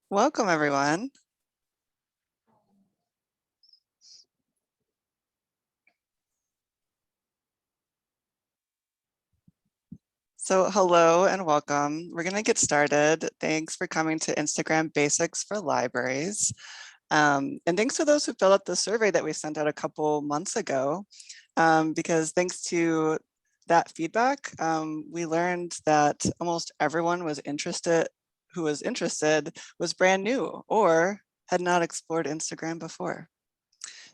Welcome, everyone. So hello and welcome. We're going to get started. Thanks for coming to Instagram Basics for Libraries. And thanks to those who filled out the survey that we sent out a couple months ago, because thanks to that feedback, we learned that almost everyone who was interested was brand new or had not explored Instagram before.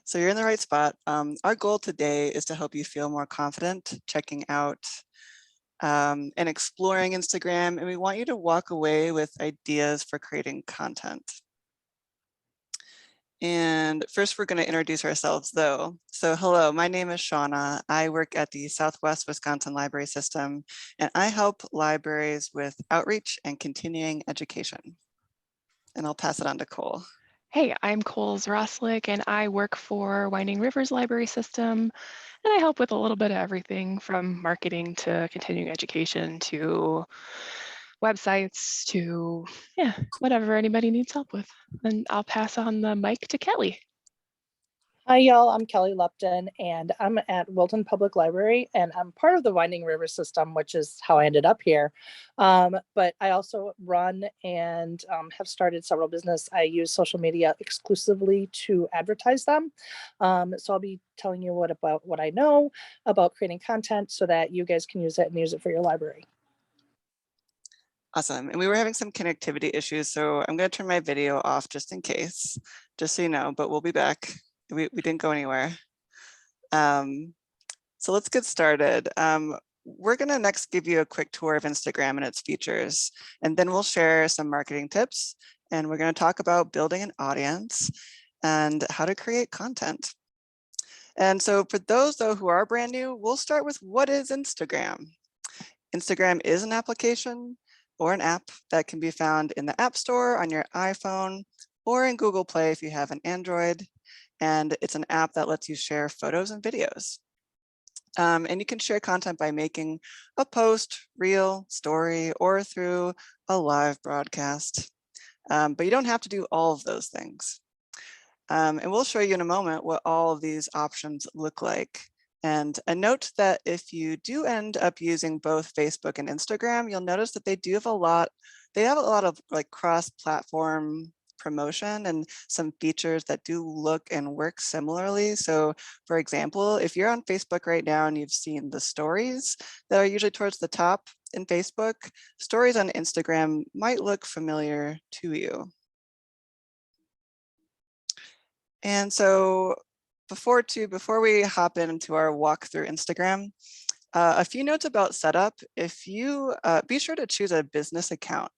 So you're in the right spot. Our goal today is to help you feel more confident checking out and exploring Instagram. And we want you to walk away with ideas for creating content. And first, we're going to introduce ourselves, though. So hello, my name is Shauna. I work at the Southwest Wisconsin Library System, and I help libraries with outreach and continuing education. And I'll pass it on to Cole. Hey, I'm Cole Zroslik, and I work for Winding Rivers Library System, and I help with a little bit of everything from marketing to continuing education to websites to, whatever anybody needs help with. And I'll pass on the mic to Kelly. Hi, y'all. I'm Kelly Lupton, and I'm at Wilton Public Library, and I'm part of the Winding River System, which is how I ended up here. But I also run and have started several business. I use social media exclusively to advertise them. So I'll be telling you about what I know about creating content so that you guys can use it and use it for your library. Awesome. And we were having some connectivity issues, so I'm going to turn my video off just in case, just so you know, but we'll be back. We didn't go anywhere. So let's get started. We're going to next give you a quick tour of Instagram and its features, and then we'll share some marketing tips, and we're going to talk about building an audience and how to create content. And so for those, though, who are brand new, we'll start with what is Instagram? Instagram is an application or an app that can be found in the App Store on your iPhone or in Google Play if you have an Android. And it's an app that lets you share photos and videos. And you can share content by making a post, reel, story, or through a live broadcast. But you don't have to do all of those things. And we'll show you in a moment what all of these options look like. And a note that if you do end up using both Facebook and Instagram, you'll notice that they have a lot of like cross-platform promotion and some features that do look and work similarly. So for example, if you're on Facebook right now and you've seen the stories that are usually towards the top in Facebook, stories on Instagram might look familiar to you. And so before we hop into our walk through Instagram, a few notes about setup. If you be sure to choose a business account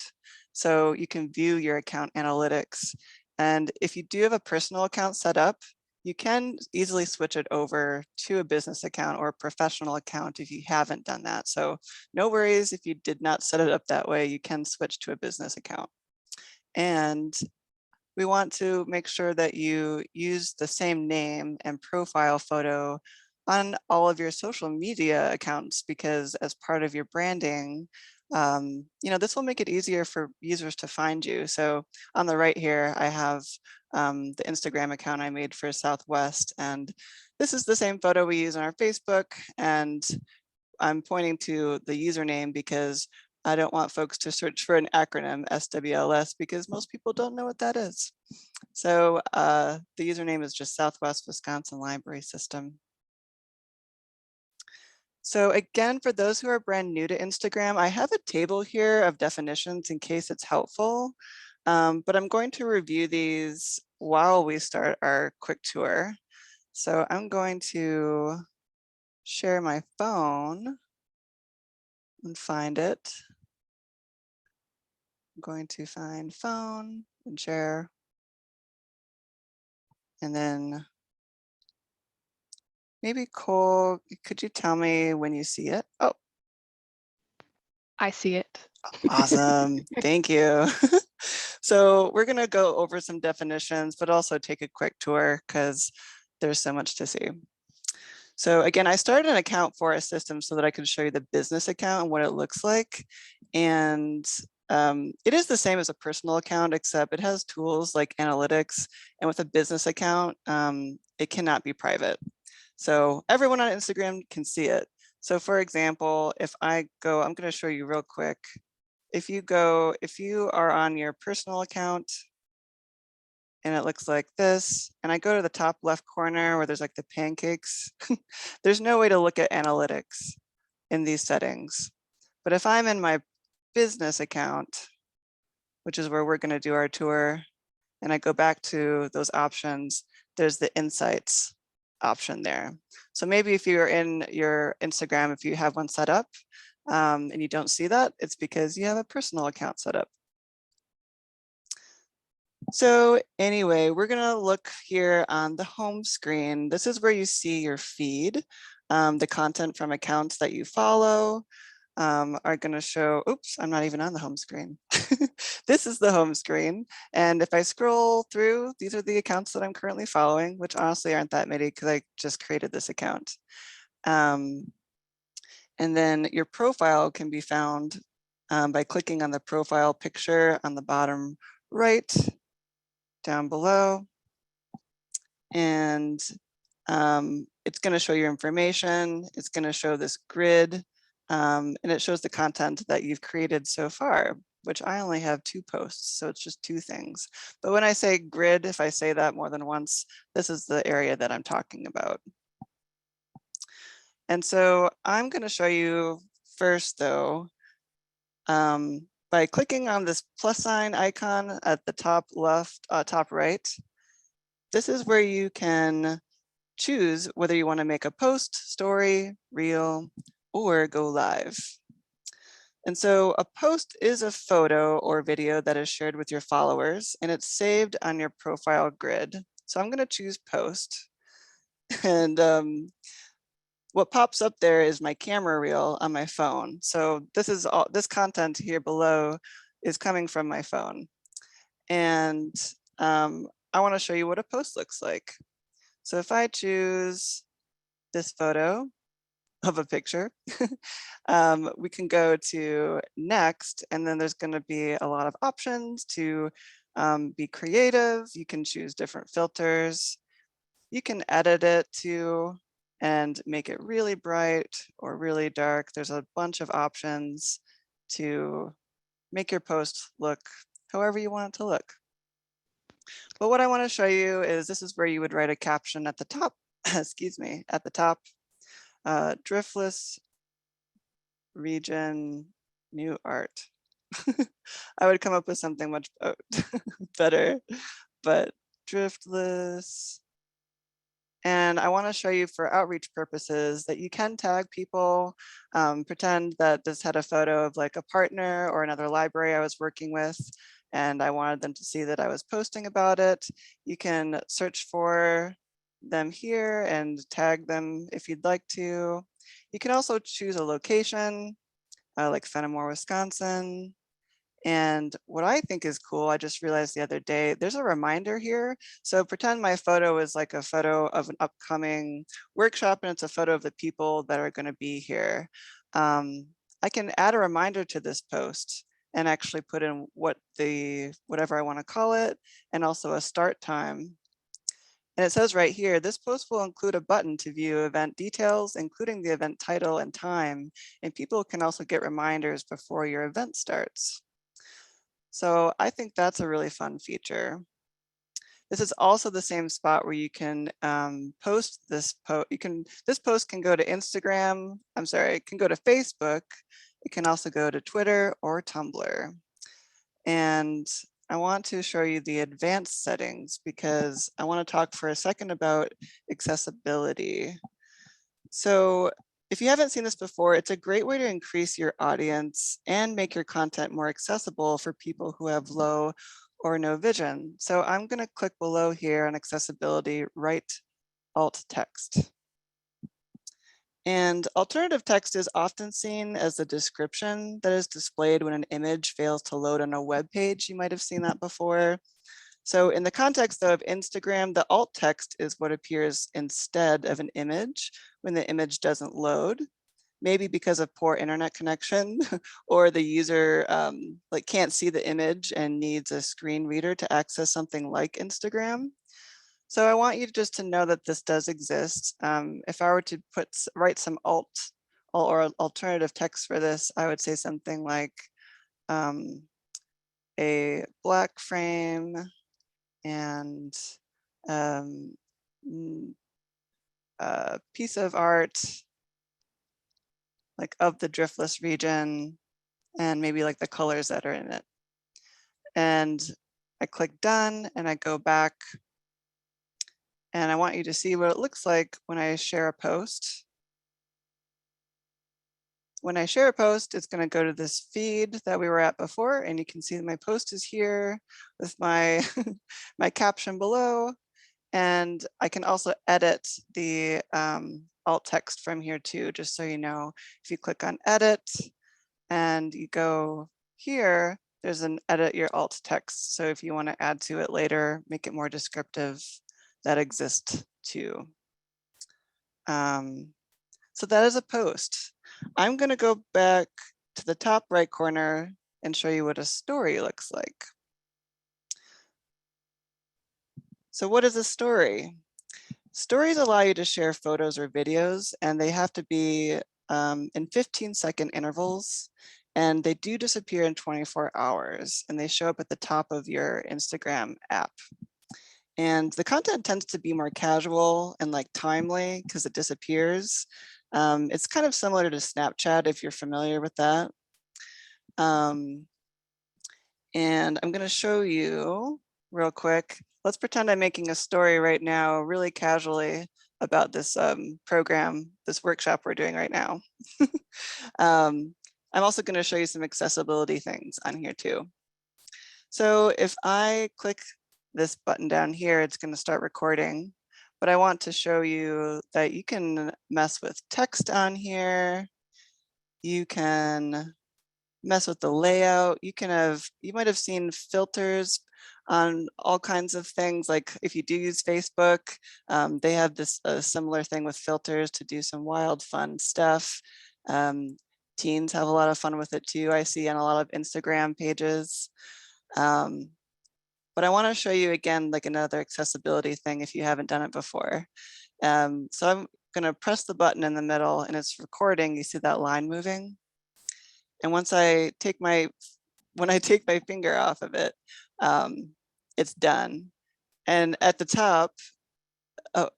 so you can view your account analytics. And if you do have a personal account set up, you can easily switch it over to a business account or a professional account if you haven't done that. So no worries if you did not set it up that way, you can switch to a business account. And we want to make sure that you use the same name and profile photo on all of your social media accounts, because as part of your branding, this will make it easier for users to find you. So on the right here, I have the Instagram account I made for Southwest, and this is the same photo we use on our Facebook. And I'm pointing to the username because I don't want folks to search for an acronym SWLS because most people don't know what that is. So the username is just Southwest Wisconsin Library System. So again, for those who are brand new to Instagram, I have a table here of definitions in case it's helpful, but I'm going to review these while we start our quick tour. So I'm going to share my phone and find it. I'm going to find phone and share. And then maybe Cole, could you tell me when you see it? Oh, I see it. awesome. Thank you. So we're going to go over some definitions, but also take a quick tour because there's so much to see. So again, I started an account for a system so that I could show you the business account and what it looks like. And It is the same as a personal account, except it has tools like analytics, and with a business account, it cannot be private. So everyone on Instagram can see it. So for example, if I go, I'm going to show you real quick. If you are on your personal account and it looks like this, and I go to the top left corner where there's like the pancakes, there's no way to look at analytics in these settings. But if I'm in my business account, which is where we're going to do our tour, and I go back to those options, there's the insights option there. So maybe if you're in your Instagram, if you have one set up and you don't see that, it's because you have a personal account set up. So anyway, we're gonna look here on the home screen. This is where you see your feed, the content from accounts that you follow are gonna show, oops, I'm not even on the home screen. This is the home screen. And if I scroll through, these are the accounts that I'm currently following, which honestly aren't that many because I just created this account. And then your profile can be found by clicking on the profile picture on the bottom right, down below. And it's going to show your information. It's going to show this grid, and it shows the content that you've created so far, which I only have 2 posts, so it's just 2 things. But when I say grid, if I say that more than once, this is the area that I'm talking about. And so I'm going to show you first, though, by clicking on this plus sign icon at the top left, top right. This is where you can choose whether you want to make a post, story, reel, or go live. And so a post is a photo or video that is shared with your followers, and it's saved on your profile grid. So I'm going to choose post. And what pops up there is my camera reel on my phone. So this content here below is coming from my phone. And I want to show you what a post looks like. So if I choose this photo of a picture, we can go to next, and then there's going to be a lot of options to be creative. You can choose different filters. You can edit it too and make it really bright or really dark. There's a bunch of options to make your post look however you want it to look. But what I want to show you is this is where you would write a caption at the top, excuse me, at the top, Driftless region, new art. I would come up with something much better, but Driftless. And I want to show you for outreach purposes that you can tag people, pretend that this had a photo of like a partner or another library I was working with, and I wanted them to see that I was posting about it. You can search for them here and tag them if you'd like to. You can also choose a location like Fenimore, Wisconsin. And what I think is cool, I just realized the other day, there's a reminder here. So pretend my photo is like a photo of an upcoming workshop, and it's a photo of the people that are going to be here. I can add a reminder to this post and actually put in whatever I want to call it, and also a start time. And it says right here, this post will include a button to view event details, including the event title and time, and people can also get reminders before your event starts. So I think that's a really fun feature. This is also the same spot where you can post this post. This post can go to Instagram. I'm sorry, it can go to Facebook. It can also go to Twitter or Tumblr. And I want to show you the advanced settings because I want to talk for a second about accessibility. So if you haven't seen this before, it's a great way to increase your audience and make your content more accessible for people who have low or no vision. So I'm going to click below here on accessibility, write alt text. And alternative text is often seen as the description that is displayed when an image fails to load on a web page. You might have seen that before. So in the context of Instagram, the alt text is what appears instead of an image when the image doesn't load. maybe because of poor internet connection or the user like can't see the image and needs a screen reader to access something like Instagram. So I want you just to know that this does exist. If I were to write some or alternative text for this, I would say something like a black frame and a piece of art like of the Driftless region and maybe like the colors that are in it. And I click done and I go back and I want you to see what it looks like when I share a post. When I share a post, it's going to go to this feed that we were at before, and you can see that my post is here with my my caption below. And I can also edit the alt text from here too, just so you know. If you click on edit and you go here, there's an edit your alt text. So if you want to add to it later, make it more descriptive, that exists too. So that is a post. I'm going to go back to the top right corner and show you what a story looks like. So what is a story? Stories allow you to share photos or videos, and they have to be in 15-second intervals, and they do disappear in 24 hours, and they show up at the top of your Instagram app. And the content tends to be more casual and like timely because it disappears. It's kind of similar to Snapchat if you're familiar with that. And I'm going to show you real quick. Let's pretend I'm making a story right now, really casually, about this program, this workshop we're doing right now. I'm also going to show you some accessibility things on here too. So if I click this button down here, it's going to start recording. But I want to show you that you can mess with text on here. You can mess with the layout. You might have seen filters on all kinds of things. Like if you do use Facebook, they have this similar thing with filters to do some wild, fun stuff. Teens have a lot of fun with it too. I see on a lot of Instagram pages. But I want to show you again, like another accessibility thing if you haven't done it before. So I'm going to press the button in the middle and it's recording. You see that line moving? And when I take my finger off of it, it's done. And at the top, oh,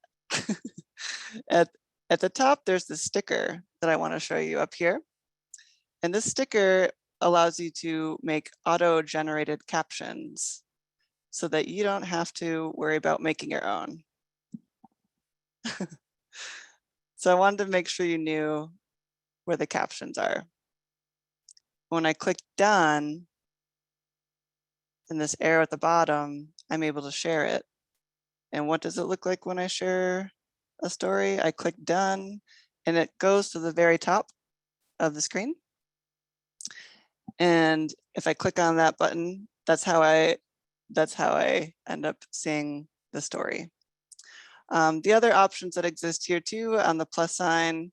at the top, there's this sticker that I want to show you up here. And this sticker allows you to make auto-generated captions so that you don't have to worry about making your own. So I wanted to make sure you knew where the captions are. When I click done, in this arrow at the bottom, I'm able to share it. And what does it look like when I share a story? I click done and it goes to the very top of the screen. And if I click on that button, that's how I end up seeing the story. The other options that exist here too on the plus sign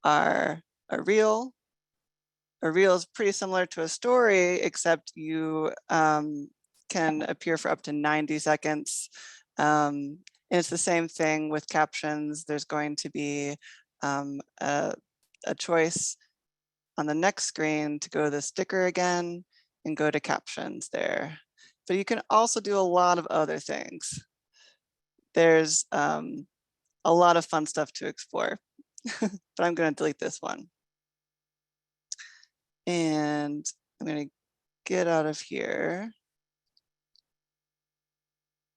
are a reel. A reel is pretty similar to a story, except you can appear for up to 90 seconds. And it's the same thing with captions. There's going to be a choice on the next screen to go to the sticker again and go to captions there. But you can also do a lot of other things. There's a lot of fun stuff to explore, but I'm going to delete this one. And I'm going to get out of here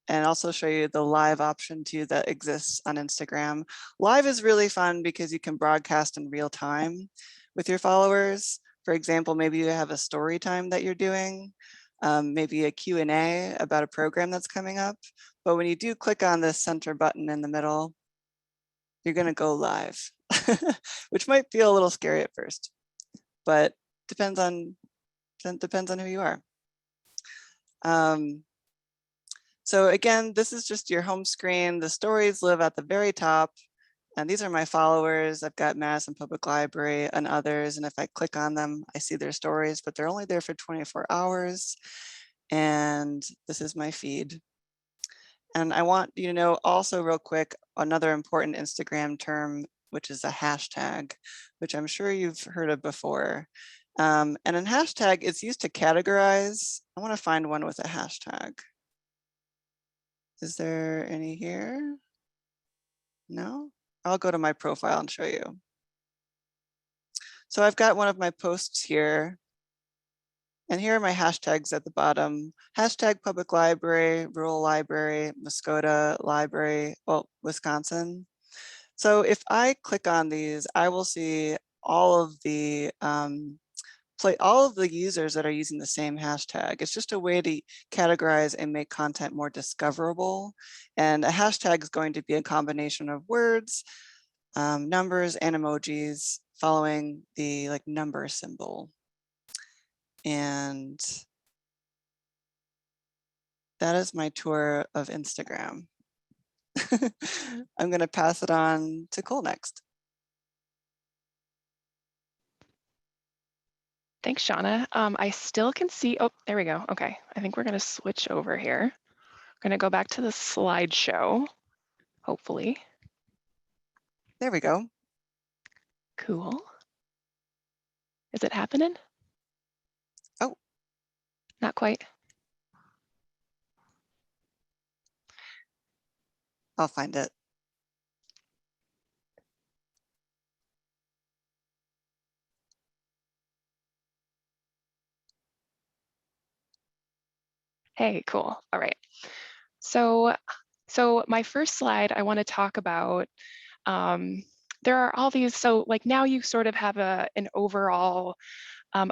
and also show you the live option too that exists on Instagram. Live is really fun because you can broadcast in real time with your followers. For example, maybe you have a story time that you're doing, maybe a Q&A about a program that's coming up. But when you do click on this center button in the middle, you're going to go live, which might feel a little scary at first, but depends on who you are. So again, this is just your home screen. The stories live at the very top. And these are my followers. I've got Madison Public Library and others. And if I click on them, I see their stories, but they're only there for 24 hours. And this is my feed. And I want you to know also real quick, another important Instagram term, which is a hashtag, which I'm sure you've heard of before. And a hashtag is used to categorize. I want to find one with a hashtag. Is there any here? No? I'll go to my profile and show you. So I've got one of my posts here. And here are my hashtags at the bottom. Hashtag public library, rural library, Muskota library, well, Wisconsin. So if I click on these, I will see all of the users that are using the same hashtag. It's just a way to categorize and make content more discoverable. And a hashtag is going to be a combination of words, numbers, and emojis following the number symbol. And that is my tour of Instagram. I'm going to pass it on to Cole next. Thanks, Shauna. I still can see, oh, there we go. Okay, I think we're going to switch over here. We're going to go back to the slideshow, hopefully. There we go. Cool. Is it happening? Oh. Not quite. I'll find it. Hey, cool. All right. So my first slide, I want to talk about, there are all these, so now you sort of have an overall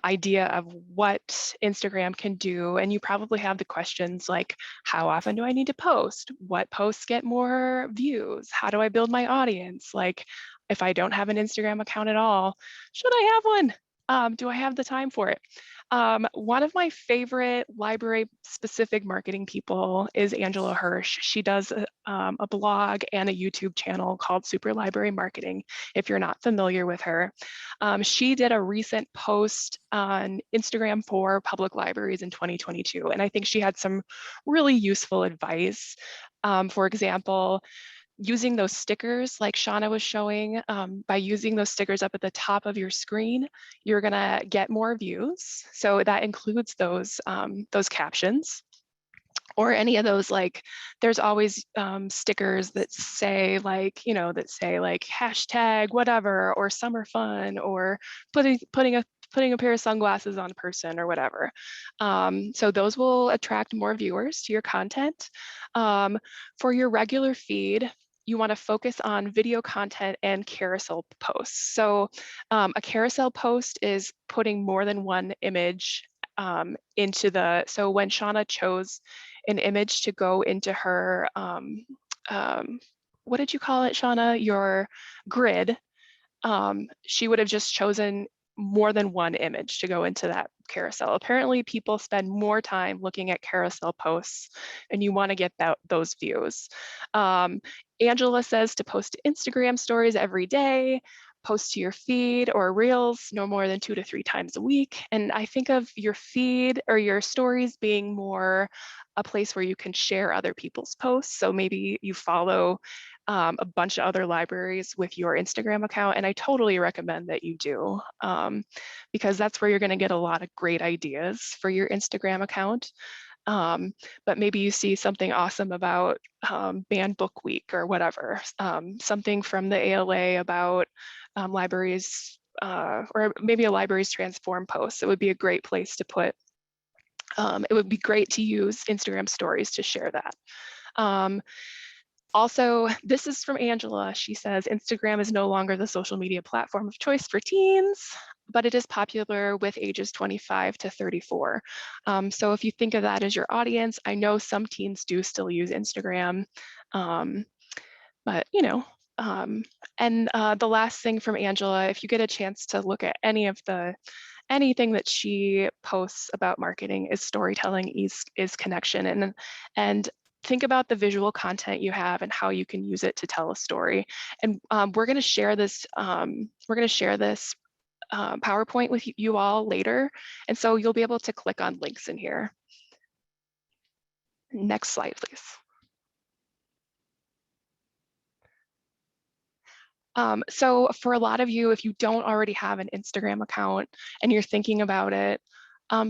idea of what Instagram can do. And you probably have the questions like, how often do I need to post? What posts get more views? How do I build my audience? Like, if I don't have an Instagram account at all, should I have one? Do I have the time for it? One of my favorite library specific marketing people is Angela Hirsch. She does a blog and a YouTube channel called Super Library Marketing, if you're not familiar with her. She did a recent post on Instagram for public libraries in 2022, and I think she had some really useful advice. For example, using those stickers like Shauna was showing, by using those stickers up at the top of your screen, you're gonna get more views. So that includes those captions. Or any of those, there's always stickers that say hashtag whatever, or summer fun, or putting a pair of sunglasses on a person or whatever. So those will attract more viewers to your content. For your regular feed, you want to focus on video content and carousel posts. So a carousel post is putting more than one image into so when Shauna chose an image to go into her, what did you call it, Shauna? Your grid. She would have just chosen more than one image to go into that carousel. Apparently people spend more time looking at carousel posts, and you want to get those views. Angela says to post to Instagram stories every day, post to your feed or reels no more than 2 to 3 times a week. And I think of your feed or your stories being more a place where you can share other people's posts. So maybe you follow a bunch of other libraries with your Instagram account, and I totally recommend that you do, because that's where you're going to get a lot of great ideas for your Instagram account. But maybe you see something awesome about Banned Book Week or whatever, something from the ALA about libraries, or maybe a Libraries Transform post. It would be a great place to put. It would be great to use Instagram stories to share that. Also, this is from Angela. She says, Instagram is no longer the social media platform of choice for teens, but it is popular with ages 25 to 34. So if you think of that as your audience, I know some teens do still use Instagram, but and the last thing from Angela, if you get a chance to look at anything that she posts about marketing, is storytelling is connection. And think about the visual content you have and how you can use it to tell a story. And we're going to share this. PowerPoint with you all later, and so you'll be able to click on links in here. Next slide, please. So for a lot of you, if you don't already have an Instagram account and you're thinking about it,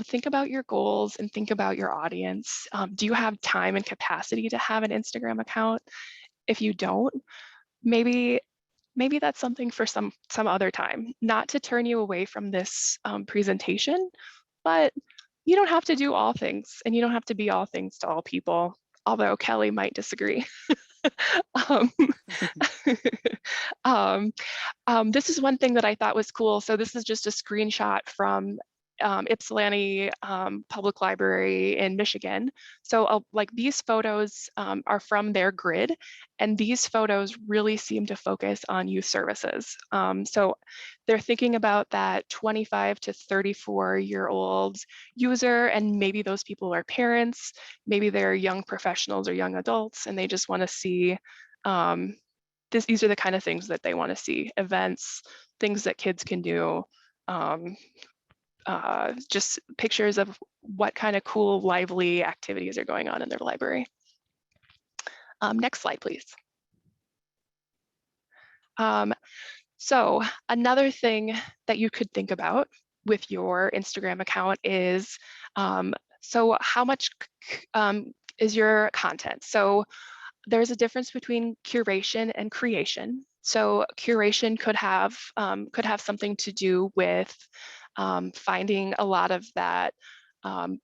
think about your goals and think about your audience. Do you have time and capacity to have an Instagram account? If you don't, maybe that's something for some other time. Not to turn you away from this presentation, but you don't have to do all things, and you don't have to be all things to all people, although Kelly might disagree. This is one thing that I thought was cool. So this is just a screenshot from Ypsilanti Public Library in Michigan. So like these photos are from their grid, and these photos really seem to focus on youth services. So they're thinking about that 25 to 34-year-old user, and maybe those people are parents, maybe they're young professionals or young adults, and they just want to see these are the kind of things that they want to see: events, things that kids can do, just pictures of what kind of cool, lively activities are going on in their library. Next slide, please. So another thing that you could think about with your Instagram account is, so how much is your content? So there's a difference between curation and creation. So curation could have something to do with finding a lot of that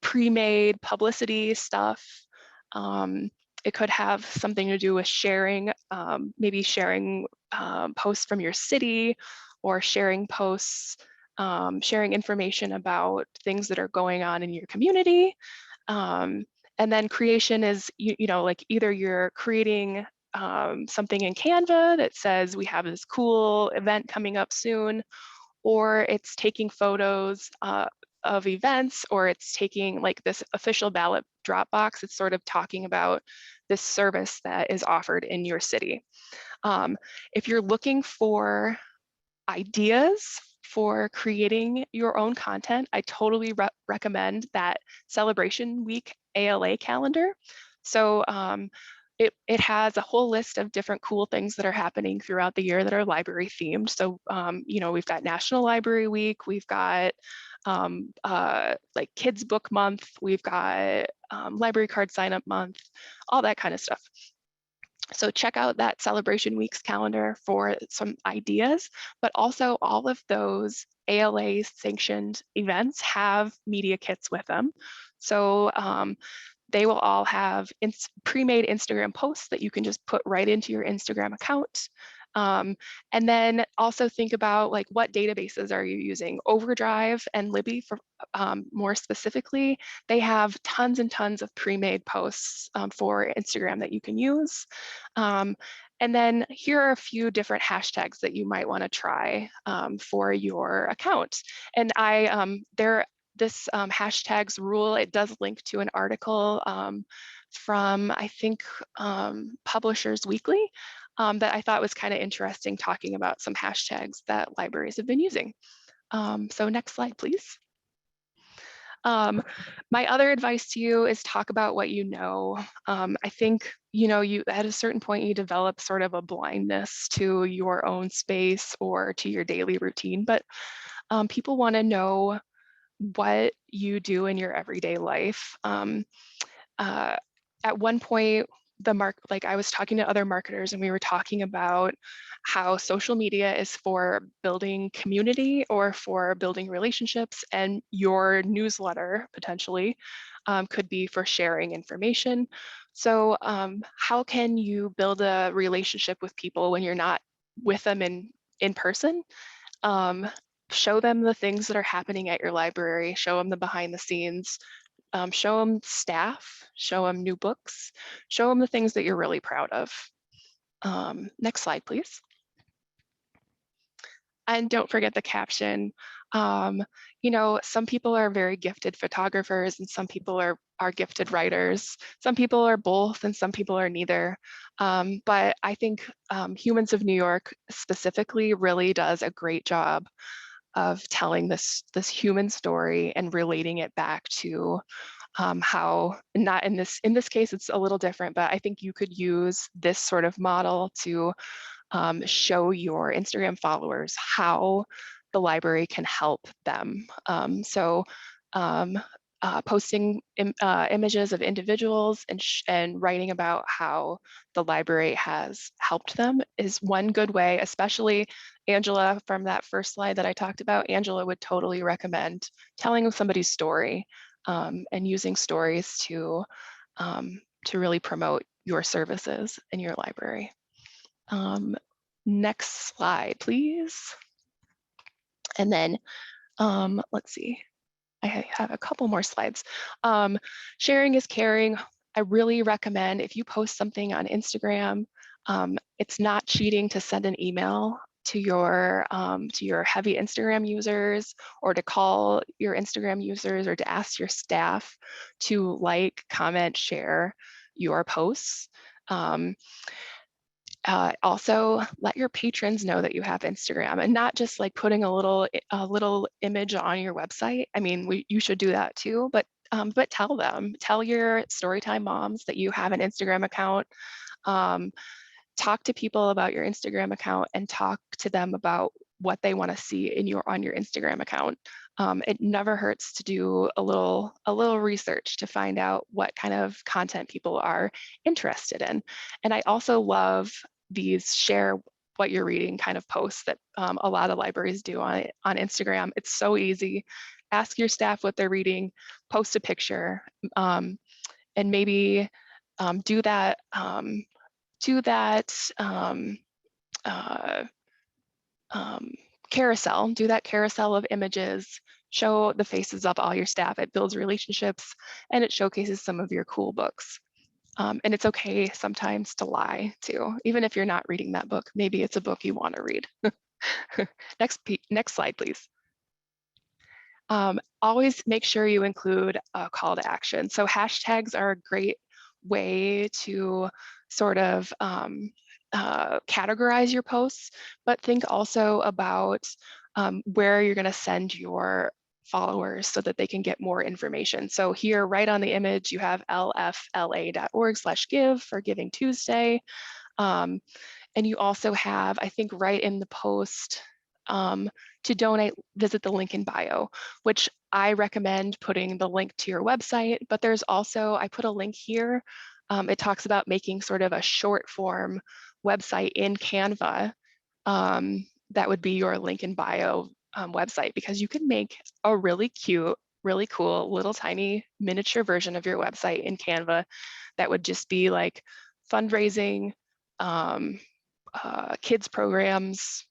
pre-made publicity stuff. It could have something to do with sharing, maybe sharing posts from your city, or sharing posts, sharing information about things that are going on in your community. And then creation is, you know, like either you're creating something in Canva that says we have this cool event coming up soon, or it's taking photos of events, or it's taking like this official ballot drop box. It's sort of talking about this service that is offered in your city. If you're looking for ideas for creating your own content, I totally recommend that Celebration Week ALA calendar. So it has a whole list of different cool things that are happening throughout the year that are library themed. So, you know, we've got National Library Week, we've got like Kids Book Month, we've got library card sign up month, all that kind of stuff. So check out that Celebration Weeks calendar for some ideas, but also all of those ALA sanctioned events have media kits with them. So they will all have pre-made Instagram posts that you can just put right into your Instagram account. And then also think about like, what databases are you using? Overdrive and Libby, for more specifically, they have tons and tons of pre-made posts for Instagram that you can use. And then here are a few different hashtags that you might want to try for your account. And this hashtags rule, it does link to an article from, I think, Publishers Weekly that I thought was kind of interesting, talking about some hashtags that libraries have been using. So next slide, please. My other advice to you is talk about what you know. I think, you know, you at a certain point, you develop sort of a blindness to your own space or to your daily routine, but people want to know what you do in your everyday life. At one point, like I was talking to other marketers, and we were talking about how social media is for building community or for building relationships, and your newsletter potentially could be for sharing information. So how can you build a relationship with people when you're not with them in person? Show them the things that are happening at your library, show them the behind the scenes, show them staff, show them new books, show them the things that you're really proud of. Next slide, please. And don't forget the caption. You know, some people are very gifted photographers and some people are gifted writers. Some people are both and some people are neither. But I think Humans of New York specifically really does a great job of telling this human story and relating it back to how, not in this case, it's a little different, but I think you could use this sort of model to show your Instagram followers how the library can help them. Posting images of individuals and writing about how the library has helped them is one good way, especially Angela from that first slide that I talked about. Angela would totally recommend telling somebody's story and using stories to really promote your services in your library. Next slide, please. And then let's see. I have a couple more slides. Sharing is caring. I really recommend if you post something on Instagram, it's not cheating to send an email to your heavy Instagram users, or to call your Instagram users, or to ask your staff to like, comment, share your posts. Also, let your patrons know that you have Instagram, and not just like putting a little image on your website. I mean, you should do that too, but tell them, tell your Storytime moms that you have an Instagram account. Talk to people about your Instagram account and talk to them about what they want to see on your Instagram account. It never hurts to do a little research to find out what kind of content people are interested in. And I also love these share what you're reading kind of posts that a lot of libraries do on Instagram. It's so easy. Ask your staff what they're reading, post a picture, and maybe do that carousel, do that carousel of images, show the faces of all your staff. It builds relationships and it showcases some of your cool books. And it's okay sometimes to lie too, even if you're not reading that book. Maybe it's a book you want to read. Next slide, please. Always make sure you include a call to action. So hashtags are a great way to sort of categorize your posts, but think also about where you're going to send your followers so that they can get more information. So here, right on the image, you have lfla.org/give for Giving Tuesday. And you also have, I think right in the post, to donate, visit the link in bio, which I recommend putting the link to your website, but there's also, I put a link here. It talks about making sort of a short form website in Canva. That would be your link in bio website, because you can make a really cute, really cool little tiny miniature version of your website in Canva that would just be like fundraising, kids programs,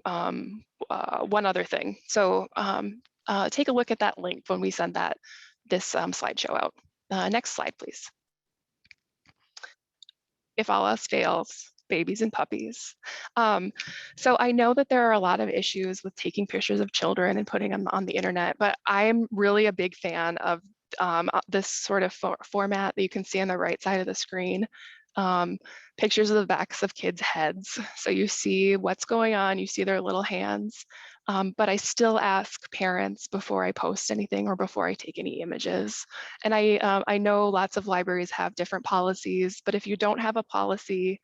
one other thing. So take a look at that link when we send this slideshow out. Next slide, please. If all else fails, babies and puppies. So I know that there are a lot of issues with taking pictures of children and putting them on the internet, but I am really a big fan of this sort of format that you can see on the right side of the screen. Pictures of the backs of kids' heads. So you see what's going on, you see their little hands, but I still ask parents before I post anything or before I take any images. And I know lots of libraries have different policies, but if you don't have a policy,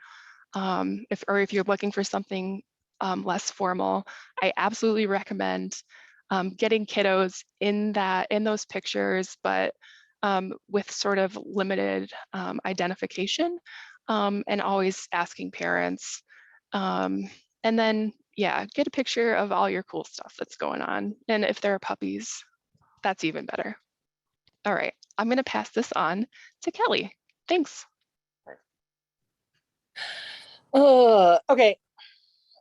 if you're looking for something less formal, I absolutely recommend getting kiddos in those pictures, but with sort of limited identification, and always asking parents. And then, yeah, get a picture of all your cool stuff that's going on. And if there are puppies, that's even better. All right, I'm gonna pass this on to Kelly. Thanks. Okay,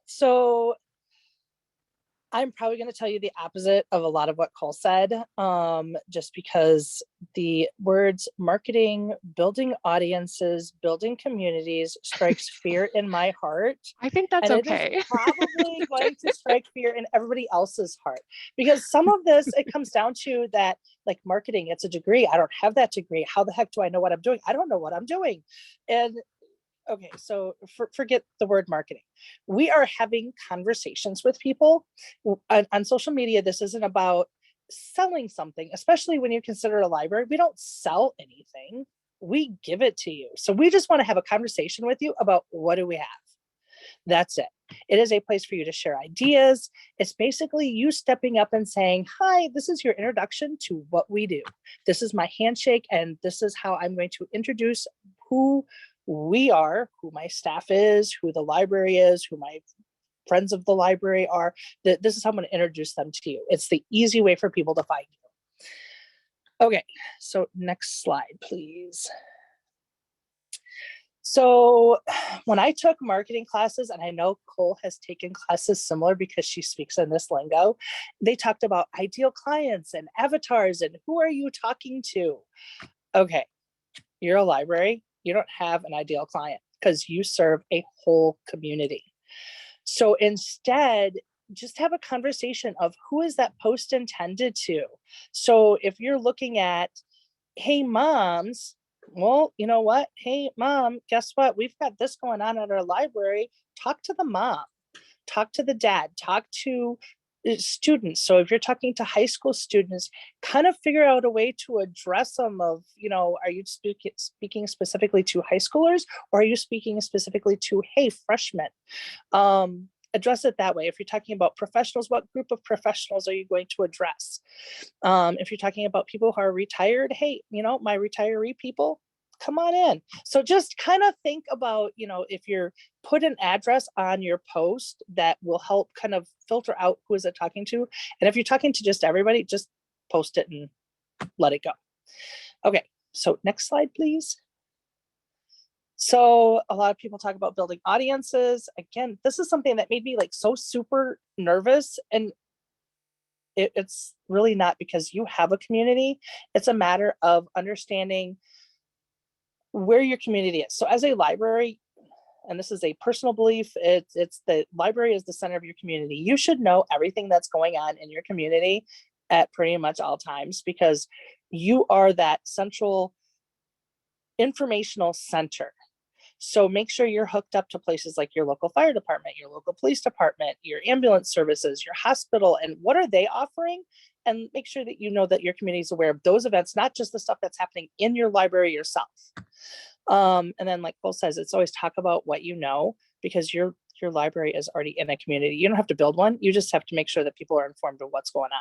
so I'm probably going to tell you the opposite of a lot of what Cole said, just because the words marketing, building audiences, building communities strikes fear in my heart. I think that's And it is okay. probably going to strike fear in everybody else's heart, because some of this, it comes down to that, like marketing, it's a degree. I don't have that degree. How the heck do I know what I'm doing? I don't know what I'm doing. And okay, so forget the word marketing. We are having conversations with people on social media. This isn't about selling something, especially when you consider a library. We don't sell anything, we give it to you. So we just want to have a conversation with you about what do we have. That's it. It is a place for you to share ideas. It's basically you stepping up and saying, hi, this is your introduction to what we do. This is my handshake, and this is how I'm going to introduce who we are, who my staff is, who the library is, who my friends of the library are. This is how I'm going to introduce them to you. It's the easy way for people to find you. Okay, so next slide, please. So when I took marketing classes, and I know Cole has taken classes similar because she speaks in this lingo, they talked about ideal clients and avatars and who are you talking to? Okay, you're a library. You don't have an ideal client because you serve a whole community. So instead, just have a conversation of who is that post intended to? So if you're looking at, hey, moms, well, you know what? Hey, mom, guess what? We've got this going on at our library. Talk to the mom, talk to the dad, talk to students. So if you're talking to high school students, kind of figure out a way to address them of, are you speaking specifically to high schoolers, or are you speaking specifically to, hey, freshmen? Address it that way. If you're talking about professionals, what group of professionals are you going to address? If you're talking about people who are retired, hey, my retiree people, come on in. So just kind of think about, if you're put an address on your post, that will help kind of filter out who is it talking to. And if you're talking to just everybody, just post it and let it go. Okay, so next slide, please. So a lot of people talk about building audiences. Again, this is something that made me like so super nervous, and it's really not, because you have a community. It's a matter of understanding where your community is. So as a library, and this is a personal belief, it's the library is the center of your community. You should know everything that's going on in your community at pretty much all times, because you are that central informational center. So make sure you're hooked up to places like your local fire department, your local police department, your ambulance services, your hospital, and what are they offering? And make sure that you know that your community is aware of those events, not just the stuff that's happening in your library yourself. And then, like Cole says, it's always talk about what you know, because your library is already in a community. You don't have to build one. You just have to make sure that people are informed of what's going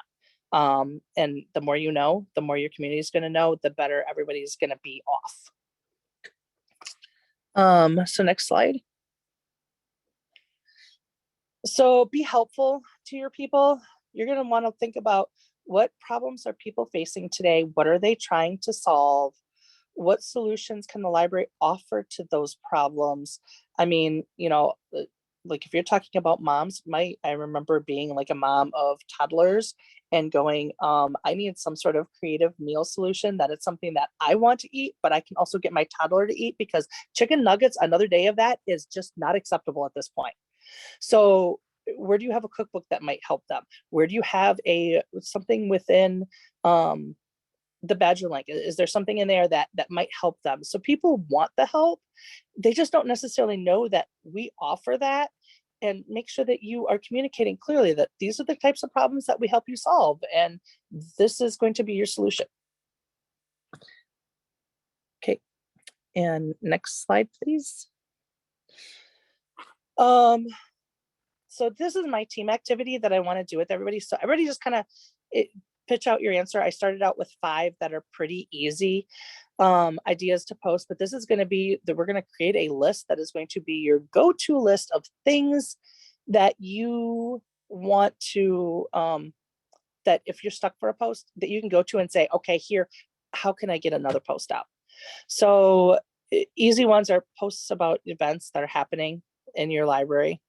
on. And the more you know, the more your community is going to know, the better everybody's going to be off. So next slide. So be helpful to your people. You're going to want to think about, what problems are people facing today? What are they trying to solve? What solutions can the library offer to those problems? I mean, like if you're talking about moms, I remember being like a mom of toddlers and going, I need some sort of creative meal solution that it's something that I want to eat, but I can also get my toddler to eat, because chicken nuggets, another day of that, is just not acceptable at this point. So where do you have a cookbook that might help them? Where do you have something within the Badger link? Is there something in there that might help them? So people want the help. They just don't necessarily know that we offer that. And make sure that you are communicating clearly that these are the types of problems that we help you solve, and this is going to be your solution. Okay, and next slide, please. So this is my team activity that I want to do with everybody. So everybody just kind of pitch out your answer. I started out with 5 that are pretty easy ideas to post, but this is going to be that we're going to create a list that is going to be your go-to list of things that you want to, that if you're stuck for a post, that you can go to and say, okay, here, how can I get another post out? So easy ones are posts about events that are happening in your library.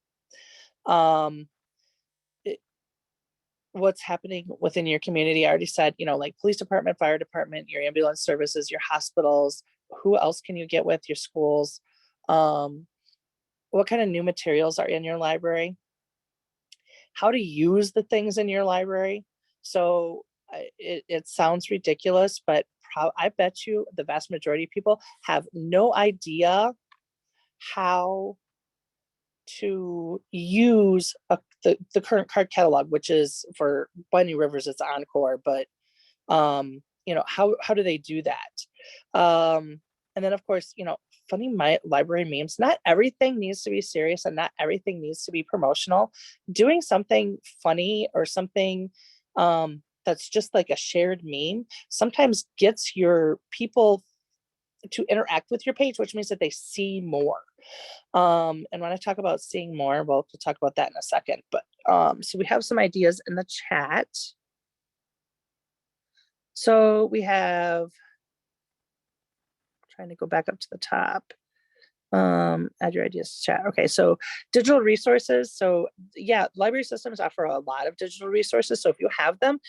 what's happening within your community. I already said, you know, like police department, fire department, your ambulance services, your hospitals. Who else can you get with? Your schools. What kind of new materials are in your library? How to use the things in your library. So it sounds ridiculous, but I bet you the vast majority of people have no idea how to use the current card catalog, which is for Winding Rivers, it's Encore, but you know, how do they do that? And then of course, you know, funny library memes. Not everything needs to be serious and not everything needs to be promotional. Doing something funny or something that's just like a shared meme sometimes gets your people to interact with your page, which means that they see more. And when I talk about seeing more, we'll talk about that in a second. But so we have some ideas in the chat. So we have, trying to go back up to the top. Add your ideas to chat. Okay, so digital resources. So yeah, library systems offer a lot of digital resources. So if you have them,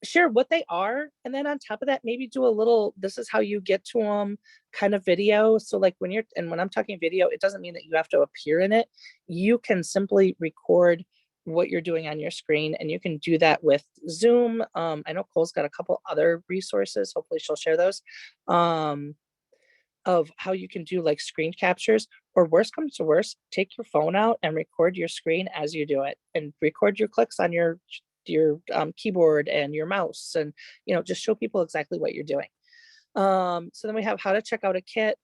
share what they are. And then on top of that, maybe do a little, this is how you get to them kind of video. So like when I'm talking video, it doesn't mean that you have to appear in it. You can simply record what you're doing on your screen, and you can do that with Zoom. I know Cole's got a couple other resources. Hopefully she'll share those. Of how you can do like screen captures, or worst comes to worst, take your phone out and record your screen as you do it, and record your clicks on your keyboard and your mouse, and you know, just show people exactly what you're doing. So then we have how to check out a kit.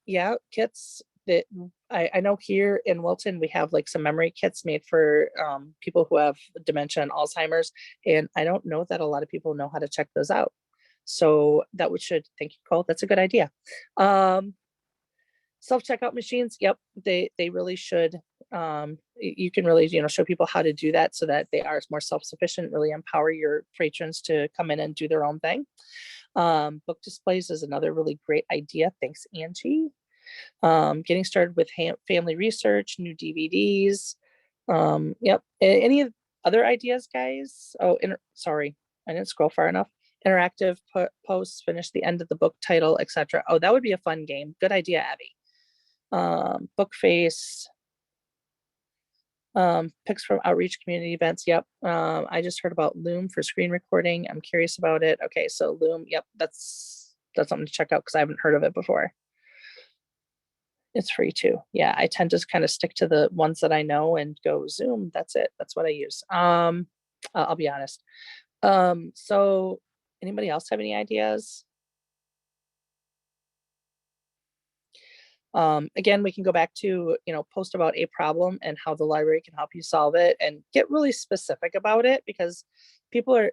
Yeah, kits that I know here in Wilton, we have like some memory kits made for people who have dementia and Alzheimer's, and I don't know that a lot of people know how to check those out. So that thank you, Cole. That's a good idea. Self-checkout machines. Yep. They really should. You can really, you know, show people how to do that so that they are more self-sufficient, really empower your patrons to come in and do their own thing. Book displays is another really great idea. Thanks, Angie. Getting started with family research, new DVDs. Yep. Any other ideas, guys? Oh, sorry, I didn't scroll far enough. Interactive posts, finish the end of the book title, etc. Oh, that would be a fun game. Good idea, Abby. Book face. Pics from outreach community events. Yep. I just heard about Loom for screen recording. I'm curious about it. Okay, so Loom. Yep, that's something to check out because I haven't heard of it before. It's free too. Yeah, I tend to kind of stick to the ones that I know and go Zoom. That's it. That's what I use. I'll be honest. So anybody else have any ideas? Again, we can go back to, you know, post about a problem and how the library can help you solve it, and get really specific about it, because people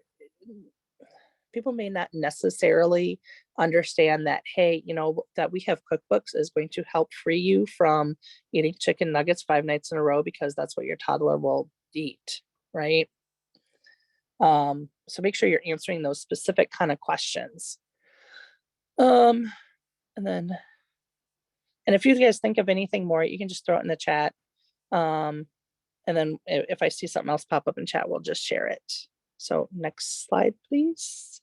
may not necessarily understand that, hey, you know, that we have cookbooks is going to help free you from eating chicken nuggets 5 nights in a row because that's what your toddler will eat, right? So make sure you're answering those specific kind of questions. And if you guys think of anything more, you can just throw it in the chat. And then if I see something else pop up in chat, we'll just share it. So next slide, please.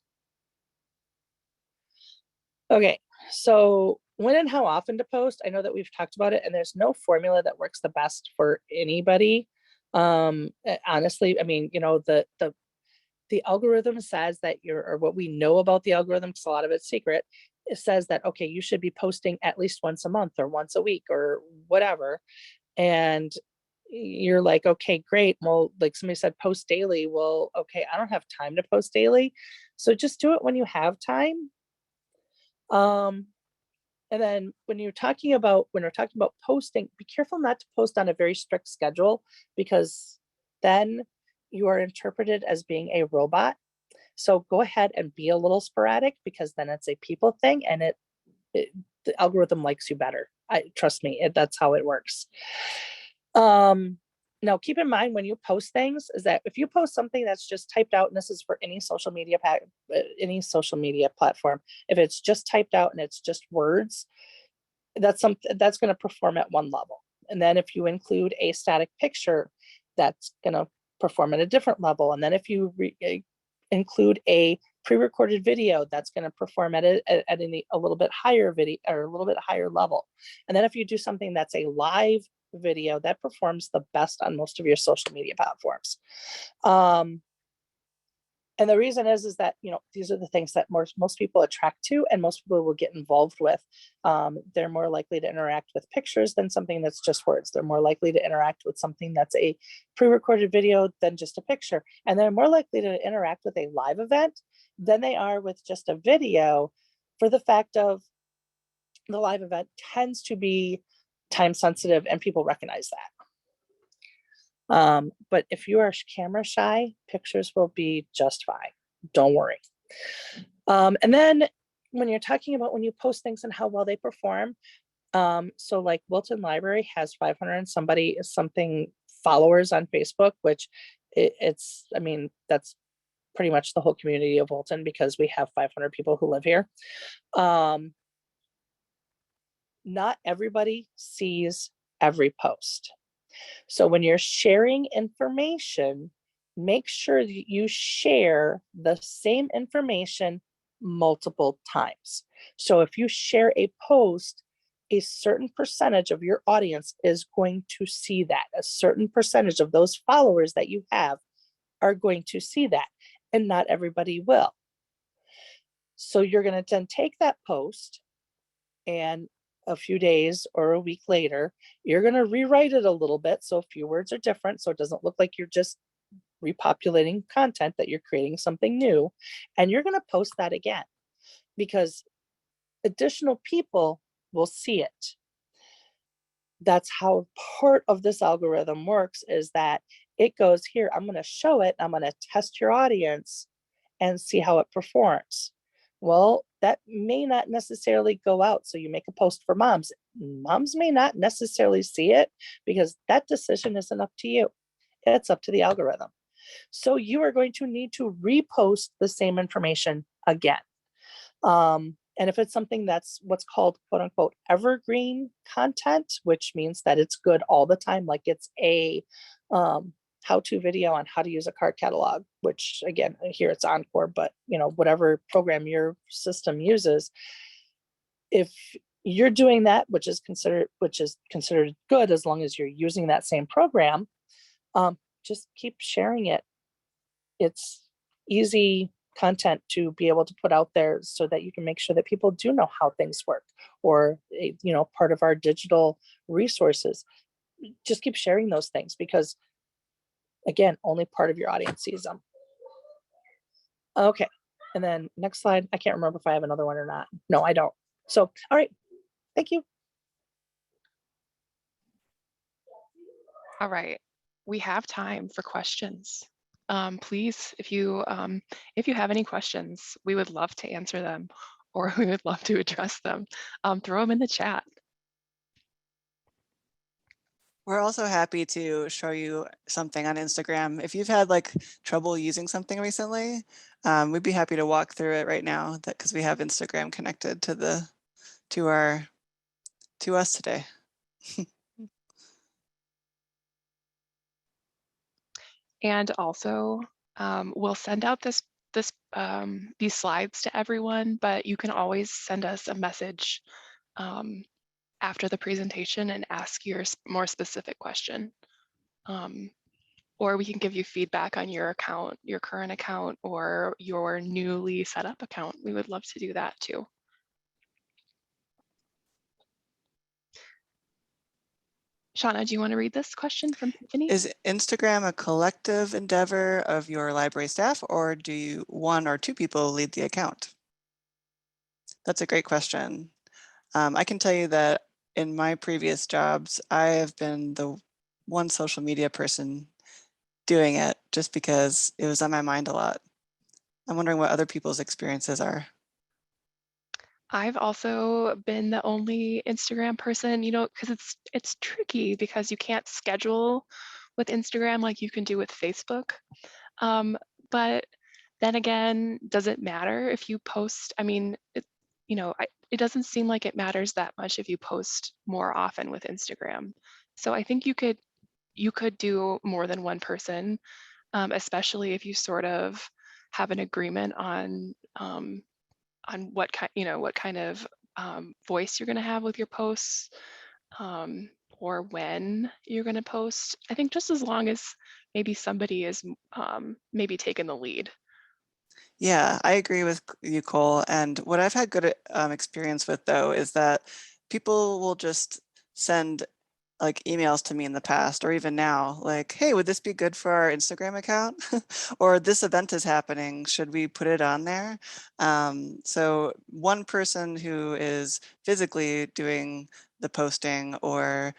Okay, so when and how often to post. I know that we've talked about it, and there's no formula that works the best for anybody. Honestly, I mean, you know, the algorithm says that or what we know about the algorithm, because a lot of it's secret, it says that, okay, you should be posting at least once a month or once a week or whatever. And you're like, okay, great. Well, like somebody said, post daily. Well, okay, I don't have time to post daily. So just do it when you have time. And then when we're talking about posting, be careful not to post on a very strict schedule, because then you are interpreted as being a robot. So go ahead and be a little sporadic, because then it's a people thing, and the algorithm likes you better. Trust me, that's how it works. Now keep in mind when you post things is that if you post something that's just typed out, and this is for any social media platform, if it's just typed out and it's just words, that's something that's going to perform at one level. And then if you include a static picture, that's going to perform at a different level. And then if you include a pre-recorded video, that's going to perform at a little bit higher video or a little bit higher level. And then if you do something that's a live video, that performs the best on most of your social media platforms. And the reason is that, you know, these are the things that most people attract to and most people will get involved with. They're more likely to interact with pictures than something that's just words. They're more likely to interact with something that's a pre-recorded video than just a picture. And they're more likely to interact with a live event than they are with just a video, for the fact of the live event tends to be time sensitive and people recognize that. But if you are camera shy, pictures will be just fine. Don't worry. And then when you're talking about when you post things and how well they perform, so like Wilton Library has 500 and something followers on Facebook, which it's, I mean, that's pretty much the whole community of Wilton because we have 500 people who live here. Not everybody sees every post. So when you're sharing information, make sure that you share the same information multiple times. So if you share a post, a certain percentage of your audience is going to see that. A certain percentage of those followers that you have are going to see that, and not everybody will. So you're going to then take that post, and a few days or a week later, you're going to rewrite it a little bit so a few words are different, so it doesn't look like you're just repopulating content, that you're creating something new, and you're going to post that again because additional people will see it. That's how part of this algorithm works, is that it goes, here, I'm going to show it, I'm going to test your audience and see how it performs. Well, that may not necessarily go out. So you make a post for moms. Moms may not necessarily see it because that decision isn't up to you. It's up to the algorithm. So you are going to need to repost the same information again. And if it's something that's what's called quote unquote evergreen content, which means that it's good all the time, like it's a how-to video on how to use a card catalog, which again, here it's Encore, but you know, whatever program your system uses, if you're doing that, which is considered good as long as you're using that same program, just keep sharing it. It's easy content to be able to put out there so that you can make sure that people do know how things work, or you know, part of our digital resources. Just keep sharing those things because again, only part of your audience sees them. Okay, and then next slide. I can't remember if I have another one or not. No, I don't. So, all right, thank you. All right, we have time for questions. Please, if you have any questions, we would love to answer them, or we would love to address them. Throw them in the chat. We're also happy to show you something on Instagram. If you've had like trouble using something recently, we'd be happy to walk through it right now, because we have Instagram connected to us today. And also, we'll send out these slides to everyone, but you can always send us a message after the presentation and ask your more specific question. Or we can give you feedback on your account, your current account, or your newly set up account. We would love to do that too. Shauna, do you want to read this question from Tiffany? Is Instagram a collective endeavor of your library staff, or do one or two people lead the account? That's a great question. I can tell you that in my previous jobs, I have been the one social media person doing it just because it was on my mind a lot. I'm wondering what other people's experiences are. I've also been the only Instagram person, you know, because it's tricky because you can't schedule with Instagram like you can do with Facebook. But then again, does it matter if you post? I mean, you know, it doesn't seem like it matters that much if you post more often with Instagram. So I think you could do more than one person. especially if you sort of have an agreement on what kind of voice you're going to have with your posts, or when you're going to post. I think just as long as maybe somebody is maybe taking the lead. Yeah, I agree with you, Cole. And what I've had good experience with, though, is that people will just send like emails to me in the past, or even now, like, hey, would this be good for our Instagram account? Or this event is happening, should we put it on there? So one person who is physically doing the posting, or,